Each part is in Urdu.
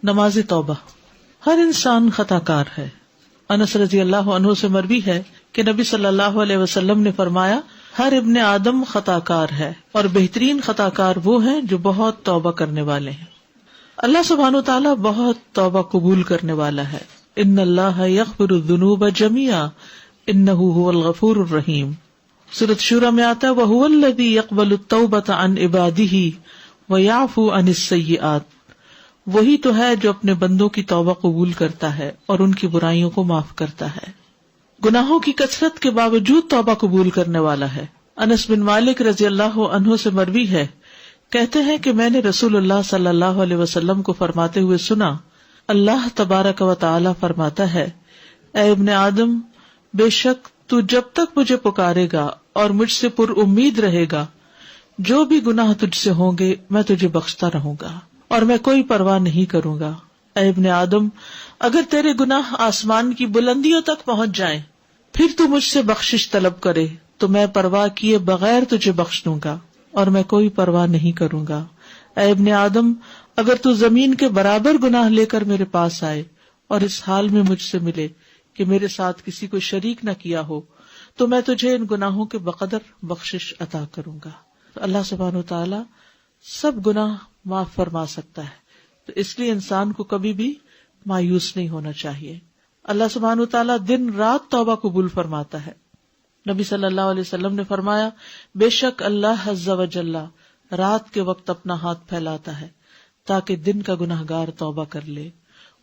نماز توبہ. ہر انسان خطا کار ہے. انس رضی اللہ عنہ سے مروی ہے کہ نبی صلی اللہ علیہ وسلم نے فرمایا ہر ابن آدم خطا کار ہے اور بہترین خطا کار وہ ہیں جو بہت توبہ کرنے والے ہیں. اللہ سبحانہ وتعالی بہت توبہ قبول کرنے والا ہے. ان اللہ یغفر الذنوب جميعا انہ هو الغفور الرحیم. سورۃ شورى میں آتا ہے وَهُوَ الَّذِي يَقْبَلُ التَّوْبَةَ عَنْ عِبَادِهِ وَيَعْفُو عَنِ السَّيِّئَاتِ. وہی تو ہے جو اپنے بندوں کی توبہ قبول کرتا ہے اور ان کی برائیوں کو معاف کرتا ہے. گناہوں کی کثرت کے باوجود توبہ قبول کرنے والا ہے. انس بن مالک رضی اللہ عنہ سے مروی ہے کہتے ہیں کہ میں نے رسول اللہ صلی اللہ علیہ وسلم کو فرماتے ہوئے سنا اللہ تبارک و تعالی فرماتا ہے اے ابن آدم بے شک تو جب تک مجھے پکارے گا اور مجھ سے پر امید رہے گا جو بھی گناہ تجھ سے ہوں گے میں تجھے بخشتا رہوں گا اور میں کوئی پرواہ نہیں کروں گا. اے ابن آدم اگر تیرے گناہ آسمان کی بلندیوں تک پہنچ جائیں پھر تو مجھ سے بخشش طلب کرے تو میں پرواہ کیے بغیر تجھے بخش دوں گا اور میں کوئی پرواہ نہیں کروں گا. اے ابن آدم اگر تو زمین کے برابر گناہ لے کر میرے پاس آئے اور اس حال میں مجھ سے ملے کہ میرے ساتھ کسی کو شریک نہ کیا ہو تو میں تجھے ان گناہوں کے بقدر بخشش عطا کروں گا. تو اللہ سبحانہ وتعالی سب گناہ معاف فرما سکتا ہے. تو اس لیے انسان کو کبھی بھی مایوس نہیں ہونا چاہیے. اللہ سبحانہ وتعالی دن رات توبہ قبول فرماتا ہے. نبی صلی اللہ علیہ وسلم نے فرمایا بے شک اللہ عز و جل رات کے وقت اپنا ہاتھ پھیلاتا ہے تاکہ دن کا گناہگار توبہ کر لے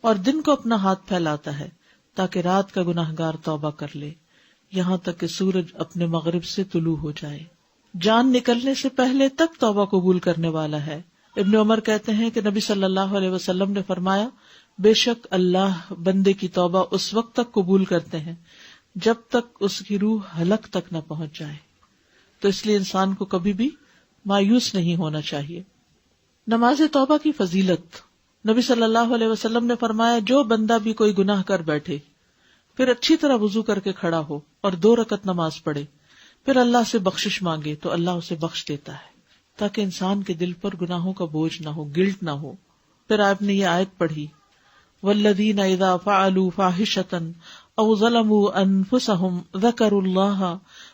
اور دن کو اپنا ہاتھ پھیلاتا ہے تاکہ رات کا گناہگار توبہ کر لے یہاں تک کہ سورج اپنے مغرب سے طلوع ہو جائے. جان نکلنے سے پہلے تک توبہ قبول کرنے والا ہے. ابن عمر کہتے ہیں کہ نبی صلی اللہ علیہ وسلم نے فرمایا بے شک اللہ بندے کی توبہ اس وقت تک قبول کرتے ہیں جب تک اس کی روح حلق تک نہ پہنچ جائے. تو اس لیے انسان کو کبھی بھی مایوس نہیں ہونا چاہیے. نماز توبہ کی فضیلت. نبی صلی اللہ علیہ وسلم نے فرمایا جو بندہ بھی کوئی گناہ کر بیٹھے پھر اچھی طرح وضو کر کے کھڑا ہو اور 2 رکعت نماز پڑھے پھر اللہ سے بخشش مانگے تو اللہ اسے بخش دیتا ہے تاکہ انسان کے دل پر گناہوں کا بوجھ نہ ہو، گلٹ نہ ہو. پھر آپ نے یہ آیت پڑھی والذین اذا فعلوا فاحشۃ او ظلموا انفسهم ذکروا اللہ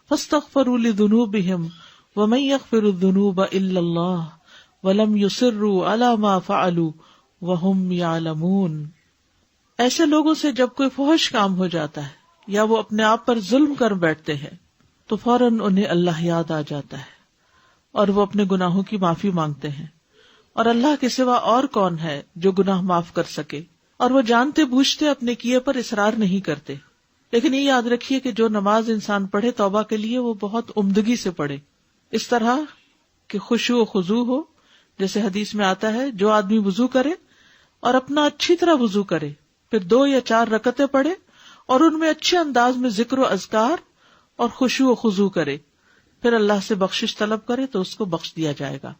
فاستغفروا لذنوبهم ومن یغفر الذنوب الا اللہ ولم یصروا علی ما فعلوا وهم یعلمون. ایسے لوگوں سے جب کوئی فحش کام ہو جاتا ہے یا وہ اپنے آپ پر ظلم کر بیٹھتے ہیں تو فوراً انہیں اللہ یاد آ جاتا ہے اور وہ اپنے گناہوں کی معافی مانگتے ہیں اور اللہ کے سوا اور کون ہے جو گناہ معاف کر سکے، اور وہ جانتے بوجھتے اپنے کیے پر اصرار نہیں کرتے. لیکن یہ یاد رکھیے کہ جو نماز انسان پڑھے توبہ کے لیے وہ بہت عمدگی سے پڑھے، اس طرح کہ خشوع و خضوع ہو. جیسے حدیث میں آتا ہے جو آدمی وضو کرے اور اپنا اچھی طرح وضو کرے پھر 2 یا 4 رکعتیں پڑھے اور ان میں اچھے انداز میں ذکر و اذکار اور خشوع و خضوع کرے پھر اللہ سے بخشش طلب کرے تو اس کو بخش دیا جائے گا.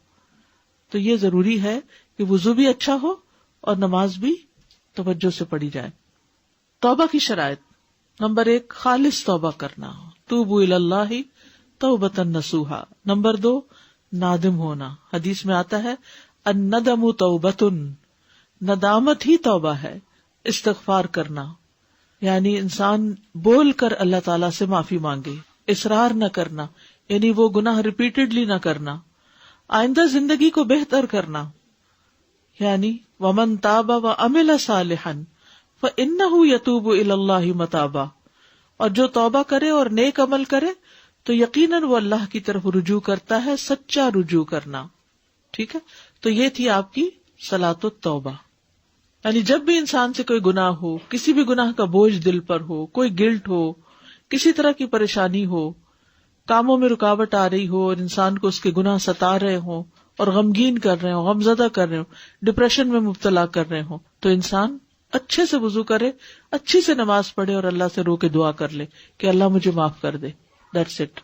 تو یہ ضروری ہے کہ وضو بھی اچھا ہو اور نماز بھی توجہ سے پڑھی جائے. توبہ کی شرائط. نمبر 1 خالص توبہ کرنا، توبوا الی اللہ توبۃ نصوحا. نمبر 2 نادم ہونا. حدیث میں آتا ہے الندم توبۃ، ندامت ہی توبہ ہے. استغفار کرنا یعنی انسان بول کر اللہ تعالیٰ سے معافی مانگے، اصرار نہ کرنا یعنی وہ گناہ ریپیٹڈلی نہ کرنا. آئندہ زندگی کو بہتر کرنا یعنی ومن تاب وعمل صالحا فإنہ یتوب الی اللہ متابا. اور جو توبہ کرے اور نیک عمل کرے تو یقیناً وہ اللہ کی طرف رجوع کرتا ہے، سچا رجوع کرنا. ٹھیک ہے، تو یہ تھی آپ کی صلاۃ التوبہ. یعنی جب بھی انسان سے کوئی گناہ ہو، کسی بھی گناہ کا بوجھ دل پر ہو، کوئی گلٹ ہو، کسی طرح کی پریشانی ہو، کاموں میں رکاوٹ آ رہی ہو اور انسان کو اس کے گناہ ستا رہے ہوں اور غمگین کر رہے ہوں، غمزدہ کر رہے ہوں، ڈپریشن میں مبتلا کر رہے ہوں، تو انسان اچھے سے وضو کرے، اچھی سے نماز پڑھے اور اللہ سے رو کے دعا کر لے کہ اللہ مجھے معاف کر دے. That's it.